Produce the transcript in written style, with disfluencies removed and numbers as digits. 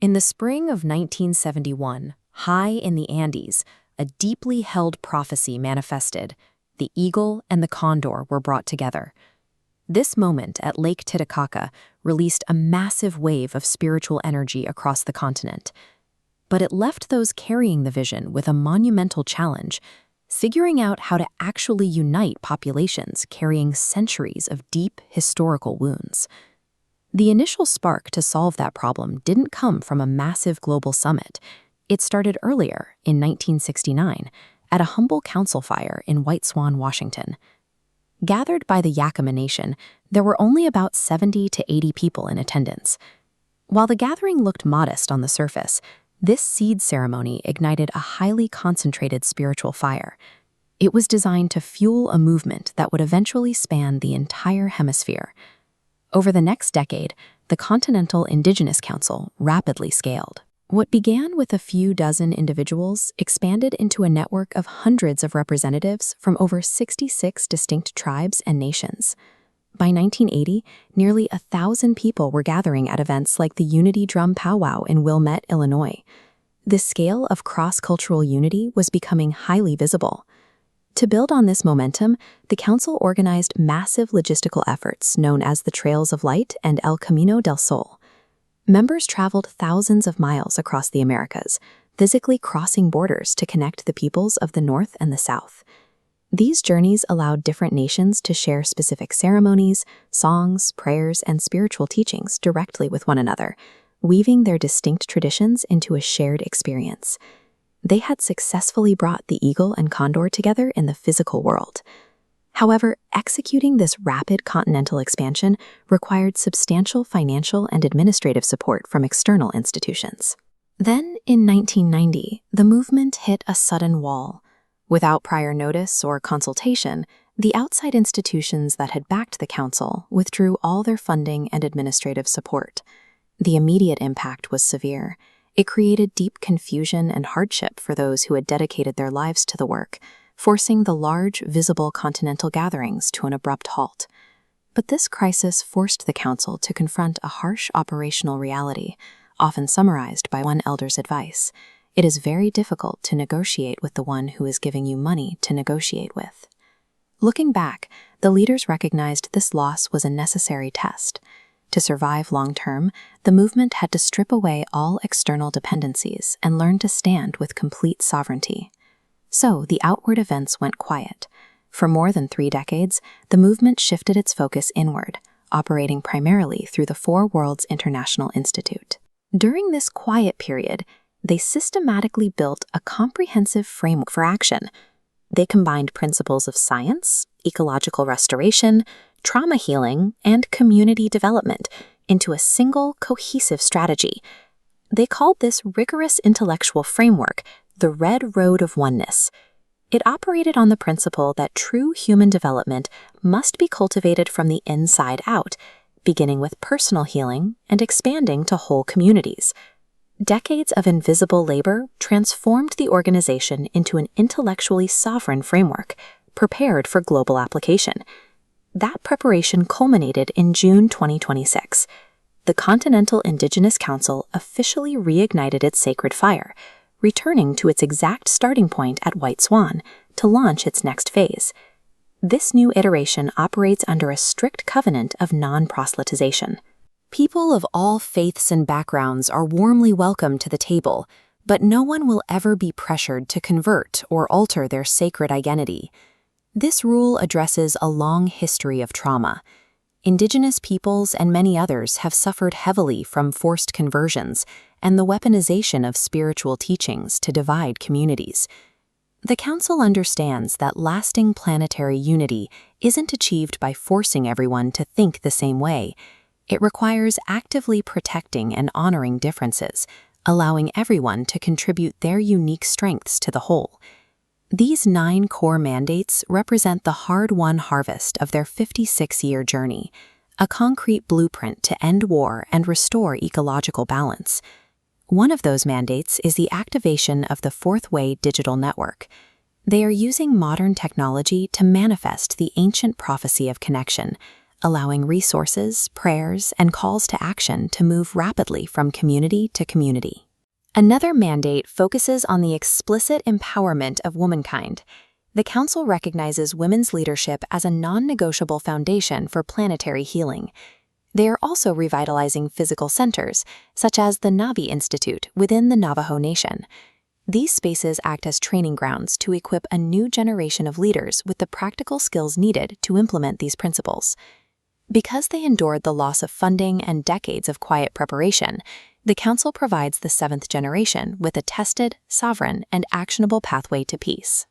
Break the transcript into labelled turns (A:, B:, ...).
A: In the spring of 1971, high in the Andes, a deeply held prophecy manifested. The eagle and the condor were brought together. This moment at Lake Titicaca released a massive wave of spiritual energy across the continent. But it left those carrying the vision with a monumental challenge, figuring out how to actually unite populations carrying centuries of deep historical wounds. The initial spark to solve that problem didn't come from a massive global summit. It started earlier, in 1969, at a humble council fire in White Swan, Washington. Gathered by the Yakama Nation, there were only about 70 to 80 people in attendance. While the gathering looked modest on the surface, this seed ceremony ignited a highly concentrated spiritual fire. It was designed to fuel a movement that would eventually span the entire hemisphere. Over the next decade, the Continental Indigenous Council rapidly scaled. What began with a few dozen individuals expanded into a network of hundreds of representatives from over 66 distinct tribes and nations. By 1980, nearly 1,000 people were gathering at events like the Unity Drum Powwow in Wilmette, Illinois. This scale of cross-cultural unity was becoming highly visible. To build on this momentum, the Council organized massive logistical efforts known as the Trails of Light and El Camino del Sol. Members traveled thousands of miles across the Americas, physically crossing borders to connect the peoples of the North and the South. These journeys allowed different nations to share specific ceremonies, songs, prayers, and spiritual teachings directly with one another, weaving their distinct traditions into a shared experience. They had successfully brought the eagle and condor together in the physical world. However, executing this rapid continental expansion required substantial financial and administrative support from external institutions. Then, in 1990, the movement hit a sudden wall. Without prior notice or consultation, the outside institutions that had backed the Council withdrew all their funding and administrative support. The immediate impact was severe. It created deep confusion and hardship for those who had dedicated their lives to the work, forcing the large, visible continental gatherings to an abrupt halt. But this crisis forced the Council to confront a harsh operational reality, often summarized by one elder's advice: it is very difficult to negotiate with the one who is giving you money to negotiate with. Looking back, the leaders recognized this loss was a necessary test. To survive long-term, the movement had to strip away all external dependencies and learn to stand with complete sovereignty. So the outward events went quiet. For more than 3 decades, the movement shifted its focus inward, operating primarily through the Four Worlds International Institute. During this quiet period, they systematically built a comprehensive framework for action. They combined principles of science, ecological restoration, trauma healing, and community development into a single, cohesive strategy. They called this rigorous intellectual framework the Red Road of Oneness. It operated on the principle that true human development must be cultivated from the inside out, beginning with personal healing and expanding to whole communities. Decades of invisible labor transformed the organization into an intellectually sovereign framework, prepared for global application. That preparation culminated in June 2026. The Continental Indigenous Council officially reignited its sacred fire, returning to its exact starting point at White Swan to launch its next phase. This new iteration operates under a strict covenant of non-proselytization. People of all faiths and backgrounds are warmly welcome to the table, but no one will ever be pressured to convert or alter their sacred identity. This rule addresses a long history of trauma. Indigenous peoples and many others have suffered heavily from forced conversions and the weaponization of spiritual teachings to divide communities. The Council understands that lasting planetary unity isn't achieved by forcing everyone to think the same way. It requires actively protecting and honoring differences, allowing everyone to contribute their unique strengths to the whole. These 9 core mandates represent the hard-won harvest of their 56-year journey, a concrete blueprint to end war and restore ecological balance. One of those mandates is the activation of the Fourth Way digital network. They are using modern technology to manifest the ancient prophecy of connection, allowing resources, prayers, and calls to action to move rapidly from community to community. Another mandate focuses on the explicit empowerment of womankind. The Council recognizes women's leadership as a non-negotiable foundation for planetary healing. They are also revitalizing physical centers, such as the Navi Institute within the Navajo Nation. These spaces act as training grounds to equip a new generation of leaders with the practical skills needed to implement these principles. Because they endured the loss of funding and decades of quiet preparation, the Council provides the seventh generation with a tested, sovereign, and actionable pathway to peace.